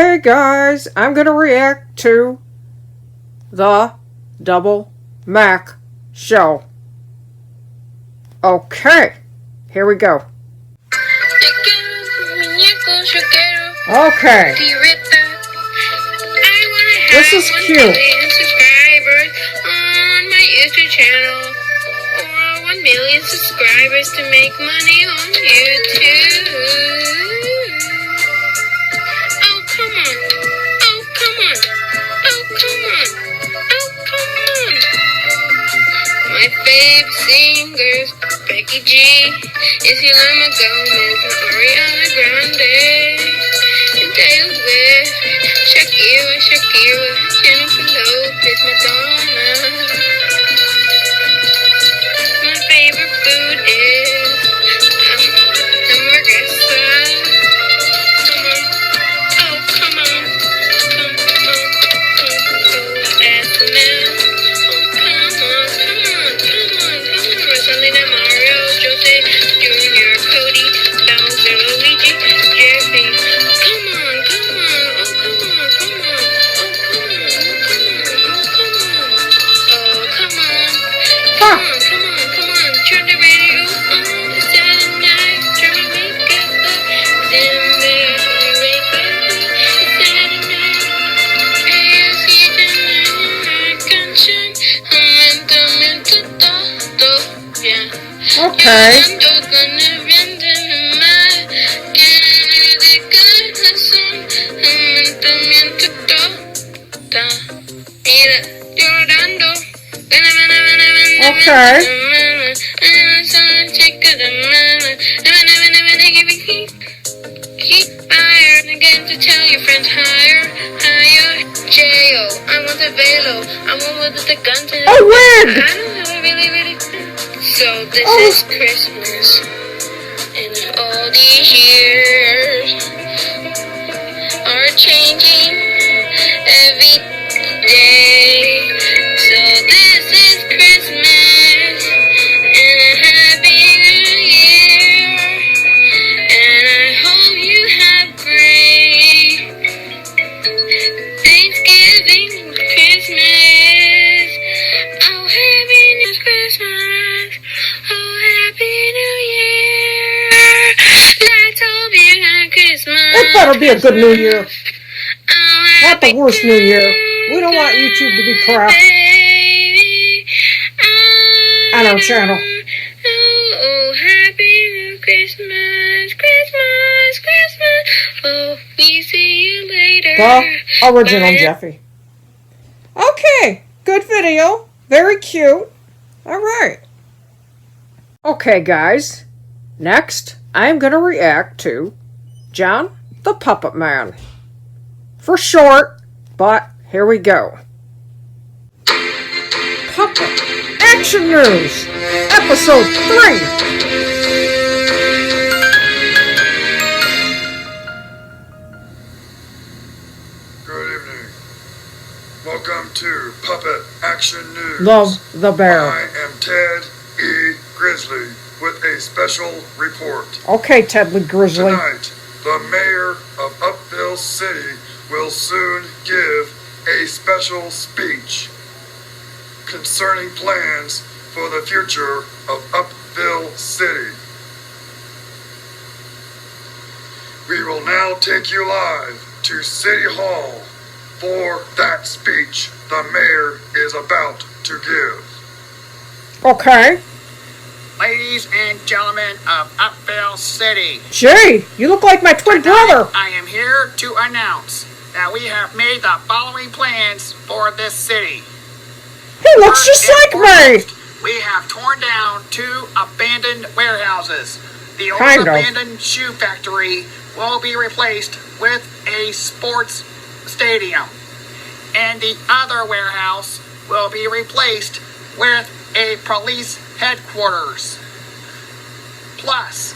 Okay, guys, I'm going to react to the Double Mac show. Okay, here we go. Okay. This is cute. On my YouTube channel, or 1 million subscribers to make money on YouTube. Oh, come on. Oh, come on. Oh, come on. Oh, come on. My fave singers, Becky G, Isilama Gomez, and Ariana Grande, and Taylor Swift, Shakira, Jennifer Lopez, Madonna. My favorite food is hamburguesa. Come on. Oh, come on. SNL. Oh, come on. Rosalina, Mario, Jose, Junior, Cody, Bowser, Luigi, Jeffy. Come on. Oh, come on. Come on. Turn the radio on. It's Saturday night. Turn my makeup up. Then we wake up. It's Saturday night. AFC yeah. Okay. Okay. Keep fire again to tell your friends higher. J.O. I want the velo. I want with the guns and Oh, wig! I don't know, really. So this is Christmas. And all these years are changing every day. So this is Christmas and a happy new year. And I hope you have great Thanksgiving and Christmas. Oh, happy new Christmas. Oh, happy new year. Let's hope you have Christmas. It better be a good New Year. Oh, Not the worst New Year. We don't want YouTube to be crap on our channel. Oh, happy new Christmas. Oh, we see you later. The original Bye. Jeffy. Okay, good video. Very cute. Alright. Okay, guys. Next, I'm going to react to John the Puppet Man. For short, but here we go. Puppet Action News, Episode 3. Good evening. Welcome to Puppet Action News. Love the bear. I am Ted E. Grizzly with a special report. Okay, Tedley Grizzly. Tonight, the mayor of Upville City will soon give a special speech concerning plans for the future of Upville City. We will now take you live to City Hall for that speech the mayor is about to give. Okay. Ladies and gentlemen of Upville City, Gee, you look like my twin brother. I am here to announce that we have made the following plans for this city. He looks just like me. We have torn down 2 abandoned warehouses. The old Kind of. abandoned shoe factory will be replaced with a sports stadium. And the other warehouse will be replaced with a police headquarters. Plus,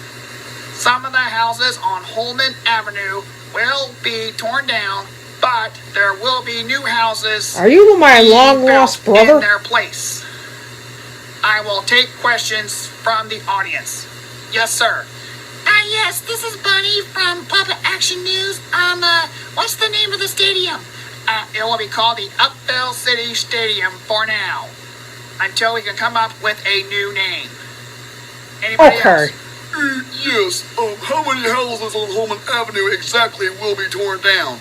some of the houses on Holman Avenue will be torn down, but there will be new houses. Are you my being long-lost built brother? in their place. I will take questions from the audience. Yes, sir. Are you Yes, this is Bunny from Puppet Action News. What's the name of the stadium? It will be called the Upville City Stadium for now, until we can come up with a new name. Anybody Okay. else? Yes, how many houses on Holman Avenue exactly will be torn down?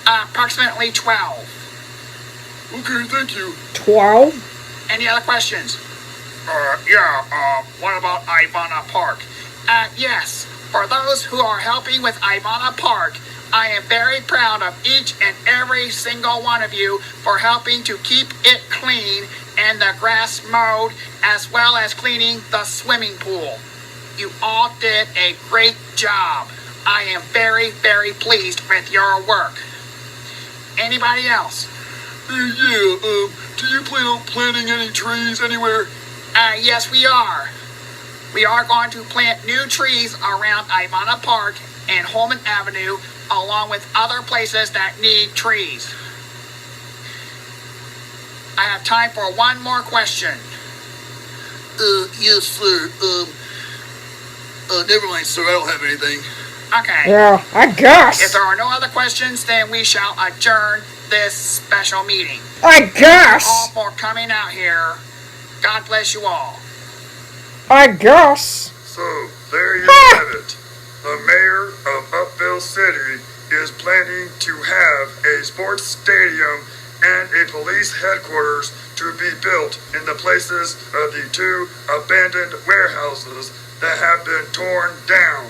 Approximately 12. Okay, thank you. 12? Any other questions? What about Ivana Park? Yes. For those who are helping with Ivana Park, I am very proud of each and every single one of you for helping to keep it clean and the grass mowed, as well as cleaning the swimming pool. You all did a great job. I am very, very pleased with your work. Anybody else? Do you plan on planting any trees anywhere? Yes, we are. We are going to plant new trees around Ivana Park and Holman Avenue, along with other places that need trees. I have time for one more question. Yes, sir. Never mind, sir. I don't have anything. Okay. Yeah, I If guess. there are no other questions, then we shall adjourn this special meeting. I All guess. for coming out here. God bless you all. I guess. So, there you Ha! have it. The mayor of Upville City is planning to have a sports stadium and a police headquarters to be built in the places of the two abandoned warehouses that have been torn down.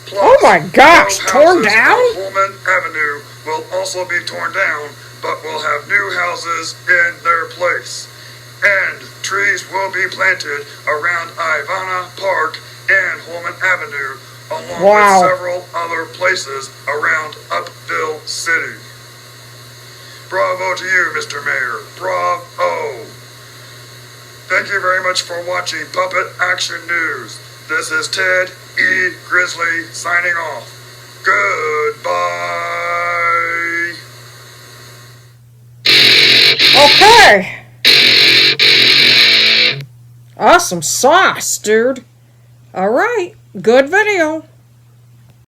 Plus, Oh my gosh, 12 torn houses down? on Holman Avenue will also be torn down, but will have new houses in their place. And trees will be planted around Ivana Park and Holman Avenue, along Wow. with several other places around Upville City. Bravo to you, Mr. Mayor. Bravo. Thank you very much for watching Puppet Action News. This is Ted E. Grizzly signing off. Goodbye. Okay. Awesome sauce, dude. Alright, good video.